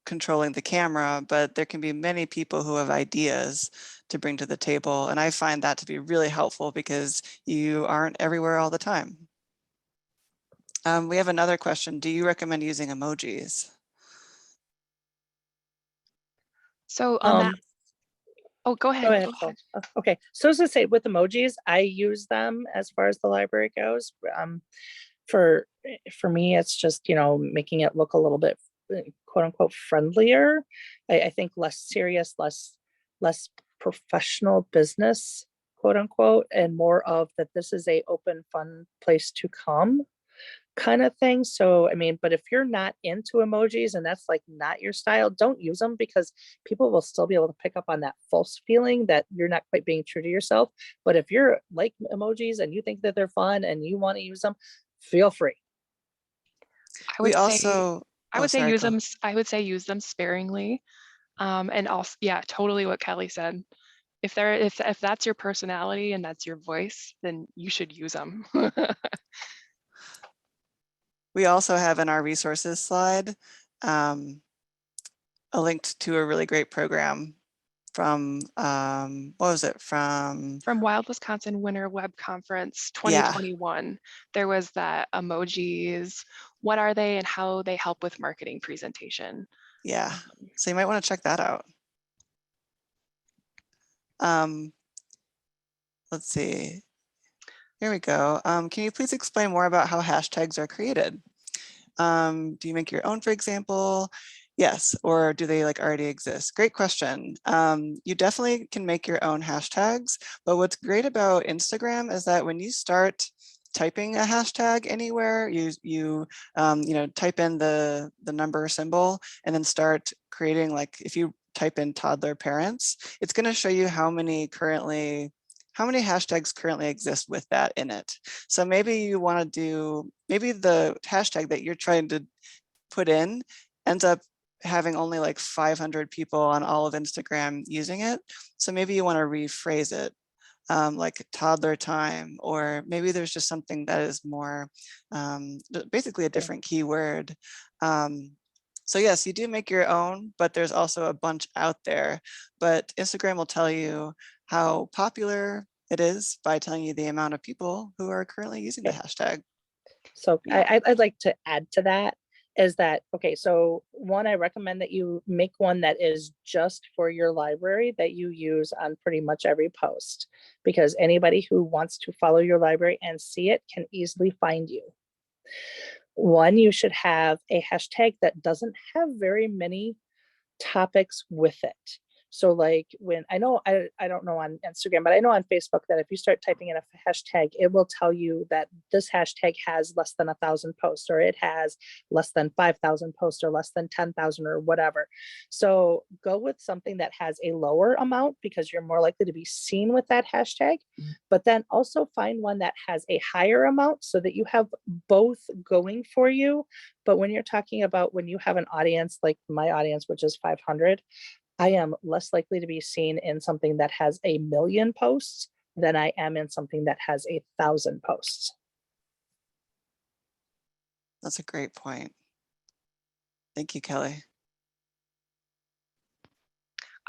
controlling the camera, but there can be many people who have ideas to bring to the table. And I find that to be really helpful because you aren't everywhere all the time. We have another question. Do you recommend using emojis? So on that, oh, go Go ahead. ahead, Cole. Okay, so as I say, with emojis, I use them as far as the library goes. For me, it's just, making it look a little bit quote unquote friendlier. I think less serious, less professional business, quote unquote, and more of that this is a open, fun place to come kind of thing. So, I mean, but if you're not into emojis and that's like not your style, don't use them, because people will still be able to pick up on that false feeling that you're not quite being true to yourself. But if you're like emojis and you think that they're fun and you want to use them, feel free. I We would say, also, I oh, would say sorry, use go. them. I would say use them sparingly. And also, yeah, totally what Kelly said. If that's your personality and that's your voice, then you should use them. We also have in our resources slide a link to a really great program from, what was it, from Wild Wisconsin Winter Web Conference yeah, 2021. There was that emojis, what are they and how they help with marketing presentation. yeah. So you might want to check that out. Let's see. Here we go. Can you please explain more about how hashtags are created? Do you make your own, for example? Yes, or do they like already exist? Great question. You definitely can make your own hashtags, but what's great about Instagram is that when you start typing a hashtag anywhere, you type in the number symbol and then start creating, like if you type in toddler parents, it's going to show you how many hashtags currently exist with that in it. So maybe you want to do, maybe the hashtag that you're trying to put in ends up having only like 500 people on all of Instagram using it. So maybe you want to rephrase it, like toddler time, or maybe there's just something that is more basically a different keyword. So yes, you do make your own, but there's also a bunch out there. But Instagram will tell you how popular it is by telling you the amount of people who are currently using the hashtag. So Yeah. I'd like to add to that is that, okay, so one, I recommend that you make one that is just for your library that you use on pretty much every post, because anybody who wants to follow your library and see it can easily find you. One, you should have a hashtag that doesn't have very many topics with it. So like when I don't know on Instagram, but I know on Facebook that if you start typing in a hashtag, it will tell you that this hashtag has less than 1,000 posts, or it has less than 5,000 posts, or less than 10,000, or whatever. So go with something that has a lower amount, because you're more likely to be seen with that hashtag. But then also find one that has a higher amount so that you have both going for you. But when you're talking about when you have an audience like my audience, which is 500, I am less likely to be seen in something that has 1,000,000 posts than I am in something that has 1,000 posts. That's a great point. Thank you, Kelly.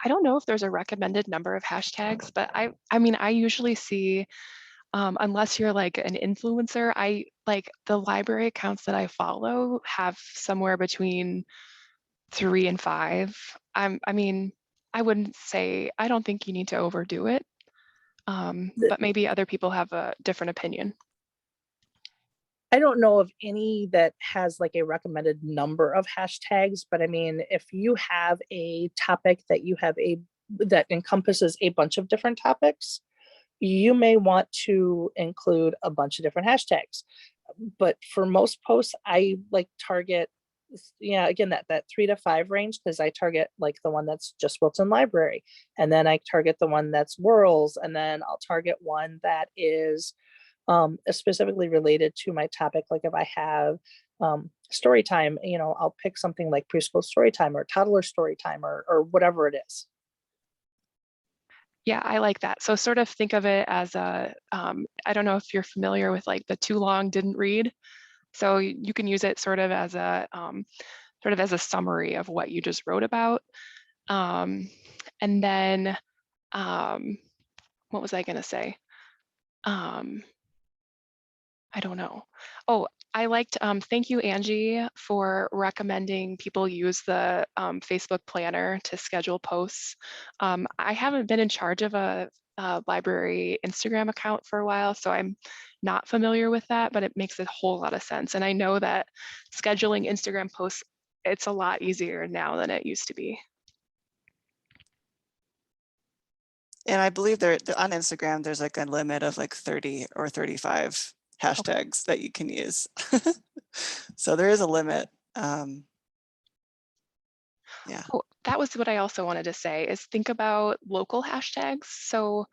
I don't know if there's a recommended number of hashtags, but I mean, I usually see, unless you're like an influencer, I like the library accounts that I follow have somewhere between 3 and 5. I mean, I wouldn't say, I don't think you need to overdo it, but maybe other people have a different opinion. I don't know of any that has like a recommended number of hashtags, but I mean, if you have a topic that you have a that encompasses a bunch of different topics, you may want to include a bunch of different hashtags. But for most posts, I like target, yeah, again, that 3 to 5 range, because I target like the one that's just Wilton Library, and then I target the one that's Whirls, and then I'll target one that is specifically related to my topic. Like if I have story time, I'll pick something like preschool story time or toddler story time or whatever it is. Yeah, I like that. So sort of think of it as a, I don't know if you're familiar with like the too long didn't read. So you can use it sort of as a summary of what you just wrote about. And then, what was I gonna say? I don't know. Oh, I liked, thank you, Angie, for recommending people use the Facebook Planner to schedule posts. I haven't been in charge of a library Instagram account for a while, so I'm not familiar with that, but it makes a whole lot of sense. And I know that scheduling Instagram posts, it's a lot easier now than it used to be. And I believe there on Instagram, there's like a limit of like 30 or 35 hashtags that you can use. So there is a limit. Yeah. Oh, that was what I also wanted to say is think about local hashtags. So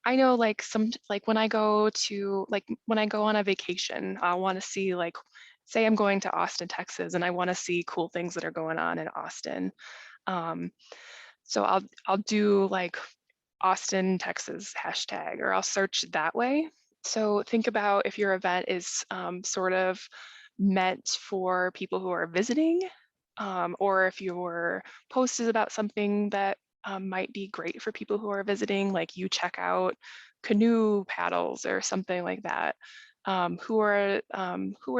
I know like when I go on a vacation, I want to see like, say I'm going to Austin, Texas, and I want to see cool things that are going on in Austin. So I'll do like Austin, Texas hashtag, or I'll search that way. So think about if your event is sort of meant for people who are visiting, or if your post is about something that might be great for people who are visiting, like you check out canoe paddles or something like that. Who are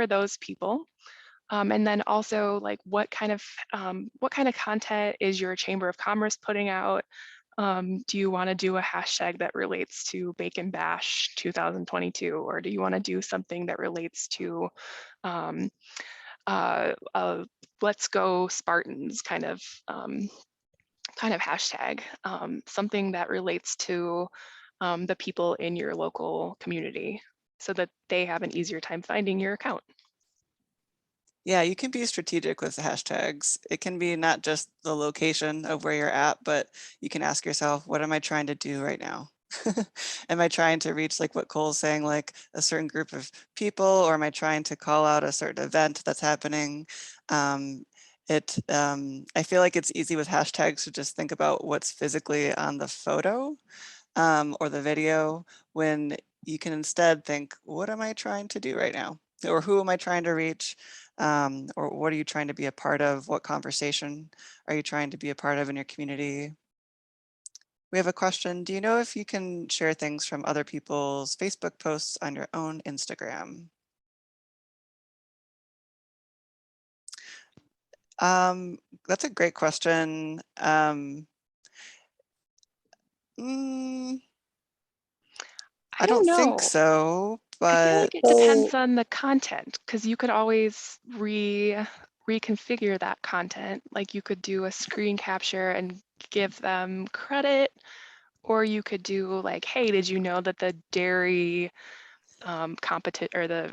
those people? And then also like what kind of content is your Chamber of Commerce putting out? Do you want to do a hashtag that relates to Bacon Bash 2022, or do you want to do something that relates to Let's Go Spartans kind of hashtag, something that relates to the people in your local community so that they have an easier time finding your account? Yeah, you can be strategic with the hashtags. It can be not just the location of where you're at, but you can ask yourself, what am I trying to do right now? Am I trying to reach, like what Cole's saying, like a certain group of people, or am I trying to call out a certain event that's happening? I feel like it's easy with hashtags to just think about what's physically on the photo or the video, when you can instead think, what am I trying to do right now? Or who am I trying to reach? Or what are you trying to be a part of? What conversation are you trying to be a part of in your community? We have a question. Do you know if you can share things from other people's Facebook posts on your own Instagram? That's a great question. Mm, I I don't don't think know. so, I feel but like it depends on the content, because you could always reconfigure that content. Like you could do a screen capture and give them credit, or you could do like, hey, did you know that the dairy competition, or the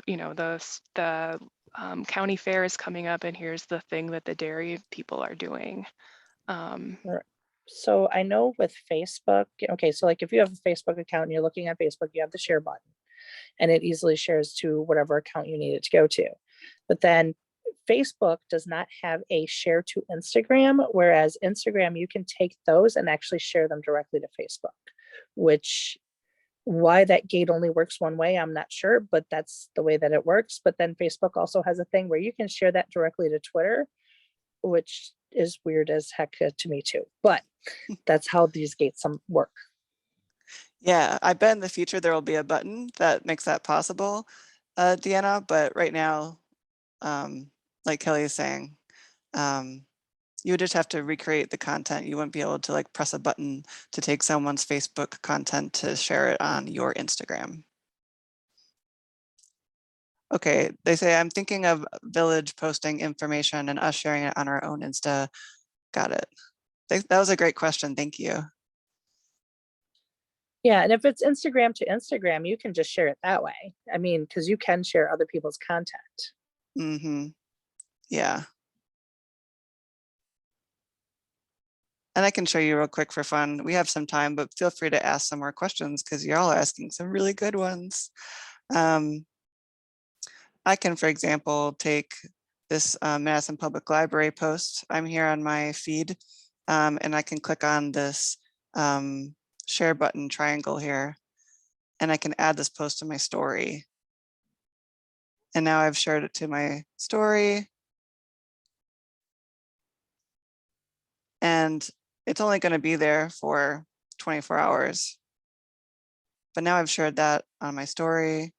county fair is coming up, and here's the thing that the dairy people are doing. So I know with Facebook, okay, so like if you have a Facebook account and you're looking at Facebook, you have the share button and it easily shares to whatever account you need it to go to. But then Facebook does not have a share to Instagram, whereas Instagram, you can take those and actually share them directly to Facebook, which why that gate only works one way, I'm not sure, but that's the way that it works. But then Facebook also has a thing where you can share that directly to Twitter, which is weird as heck to me too. But that's how these gates work. yeah, I bet in the future there will be a button that makes that possible, Deanna, but right now, like Kelly is saying, you would just have to recreate the content. You wouldn't be able to like press a button to take someone's Facebook content to share it on your Instagram. Okay, they say, I'm thinking of Village posting information and us sharing it on our own Insta. Got it. That was a great question. Thank you. Yeah, and if it's Instagram to Instagram, you can just share it that way. I mean, because you can share other people's content. Mm-hmm. Yeah. And I can show you real quick for fun. We have some time, but feel free to ask some more questions because you're all asking some really good ones. I can, for example, take this Madison Public Library post. I'm here on my feed, and I can click on this share button triangle here, and I can add this post to my story. And now I've shared it to my story. And it's only going to be there for 24 hours. But now I've shared that on my story.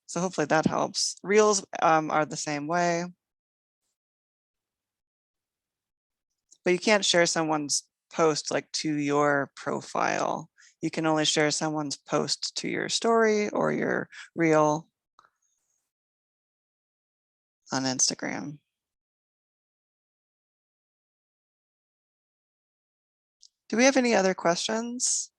So hopefully that helps. Reels are the same way. But you can't share someone's post like to your profile. You can only share someone's post to your story or your reel on Instagram. Do we have any other questions?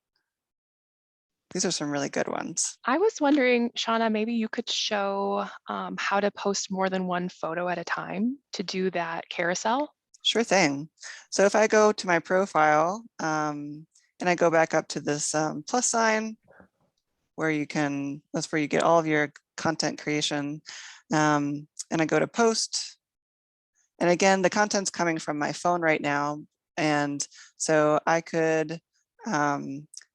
These are some really good ones. I was wondering, Shauna, maybe you could show how to post more than one photo at a time to do that carousel. Sure thing. So if I go to my profile and I go back up to this plus sign where you can, that's where you get all of your content creation. And I go to post. And again, the content's coming from my phone right now. And so I could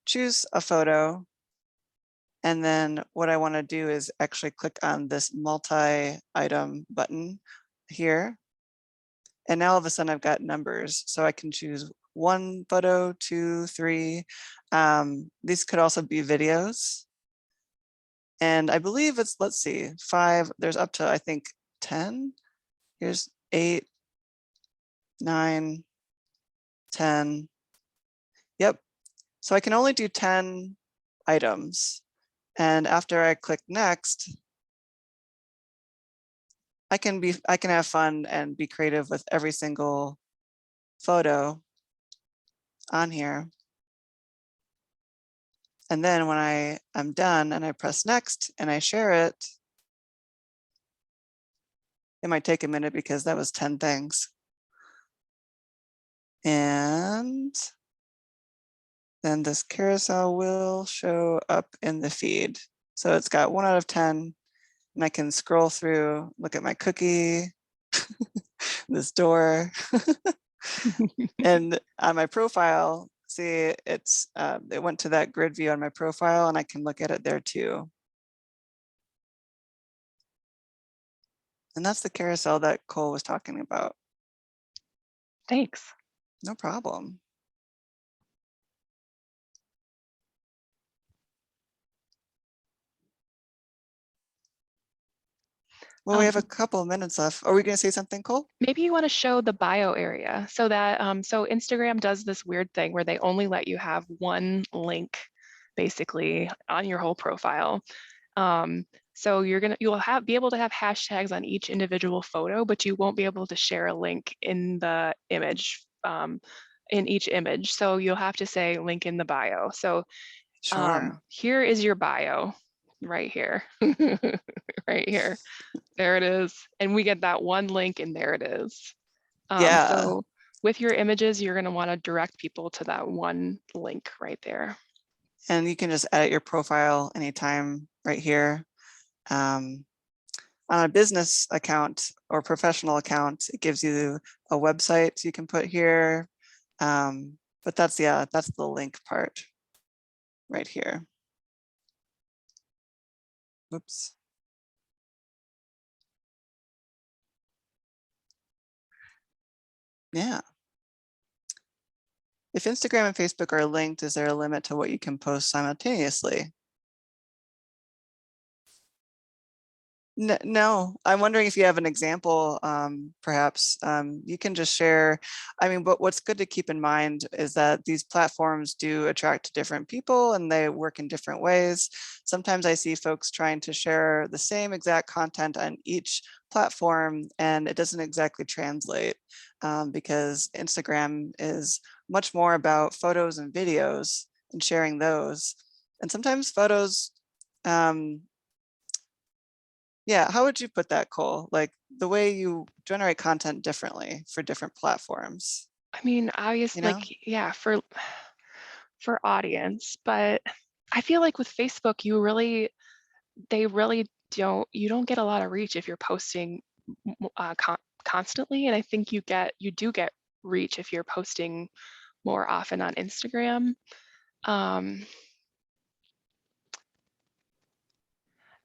choose a photo. And then what I want to do is actually click on this multi-item button here. And now all of a sudden I've got numbers. So I can choose 1 photo, 2, 3. These could also be videos. And I believe it's, let's see, 5, there's up to, I think, 10. Here's 8, 9, 10. Yep. So I can only do 10 items. And after I click next, I can have fun and be creative with every single photo on here. And then when I'm done and I press next and I share it, it might take a minute because that was 10 things. And then this carousel will show up in the feed. So it's got 1 out of 10, and I can scroll through, look at my cookie, this door. And on my profile, see, it went to that grid view on my profile, and I can look at it there too. And that's the carousel that Cole was talking about. Thanks. No problem. Well, we have a couple of minutes left. Are we going to say something, Cole? Maybe you want to show the bio area so that so Instagram does this weird thing where they only let you have one link basically on your whole profile. So you'll be able to have hashtags on each individual photo, but you won't be able to share a link in the image, in each image. So you'll have to say link in the bio. So Sure. here is your bio right here, right here. There it is. And we get that one link and there it is. Yeah. So with your images, you're going to want to direct people to that one link right there. And you can just edit your profile anytime right here. On a business account or professional account, it gives you a website you can put here. But that's the link part right here. Whoops. Yeah. If Instagram and Facebook are linked, is there a limit to what you can post simultaneously? No, I'm wondering if you have an example, perhaps you can just share. I mean, but what's good to keep in mind is that these platforms do attract different people and they work in different ways. Sometimes I see folks trying to share the same exact content on each platform and it doesn't exactly translate because Instagram is much more about photos and videos and sharing those. And sometimes photos, yeah, how would you put that, Cole? Like the way you generate content differently for different platforms, I mean, obviously, you know? like, yeah, for audience, but I feel like with Facebook, you really you don't get a lot of reach if you're posting constantly, and I think you do get reach if you're posting more often on Instagram.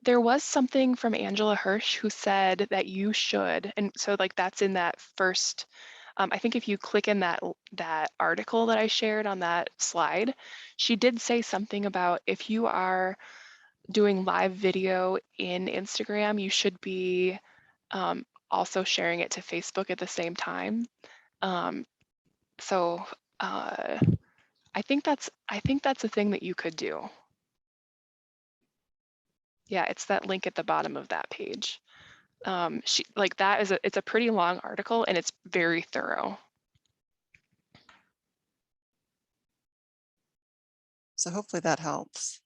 There was something from Angela Hirsch who said that you should, and so like that's in that first, I think if you click in that article that I shared on that slide, she did say something about if you are doing live video in Instagram, you should be also sharing it to Facebook at the same time. So I think that's a thing that you could do. Yeah, it's that link at the bottom of that page. It's a pretty long article and it's very thorough. So hopefully that helps.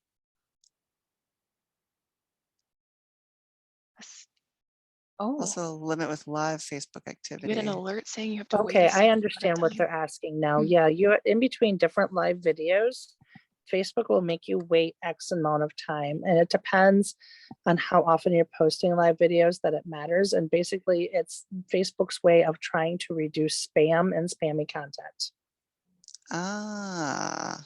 Oh, Also limit with live Facebook you activity. get an alert saying you have to wait. Okay, I understand what they're asking now. Yeah, you're in between different live videos. Facebook will make you wait X amount of time, and it depends on how often you're posting live videos that it matters. And basically, it's Facebook's way of trying to reduce spam and spammy content. Ah.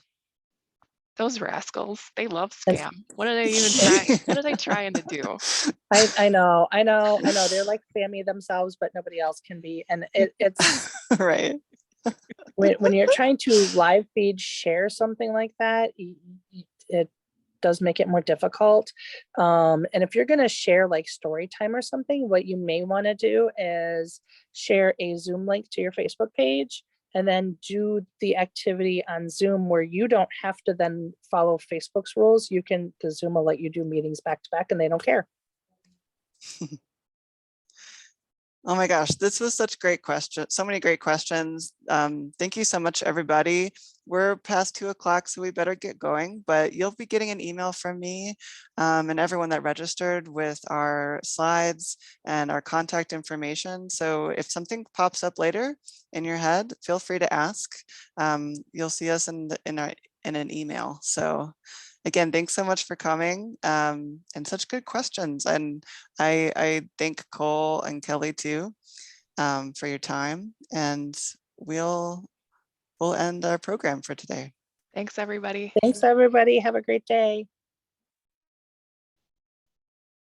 Those rascals, they love spam. What are they even trying? What are they trying to do? I know. They're like spammy themselves, but nobody else can be. And it's right. when you're trying to live feed share something like that, it does make it more difficult. And if you're going to share like story time or something, what you may want to do is share a Zoom link to your Facebook page and then do the activity on Zoom where you don't have to then follow Facebook's rules. The Zoom will let you do meetings back to back and they don't care. Oh my gosh, this was such great questions. So many great questions. Thank you so much, everybody. We're past 2 o'clock, so we better get going, but you'll be getting an email from me and everyone that registered with our slides and our contact information. So if something pops up later in your head, feel free to ask. You'll see us in an email. So again, thanks so much for coming and such good questions. And I thank Cole and Kelly too for your time. And we'll end our program for today. Thanks, everybody. Thanks, everybody. Have a great day.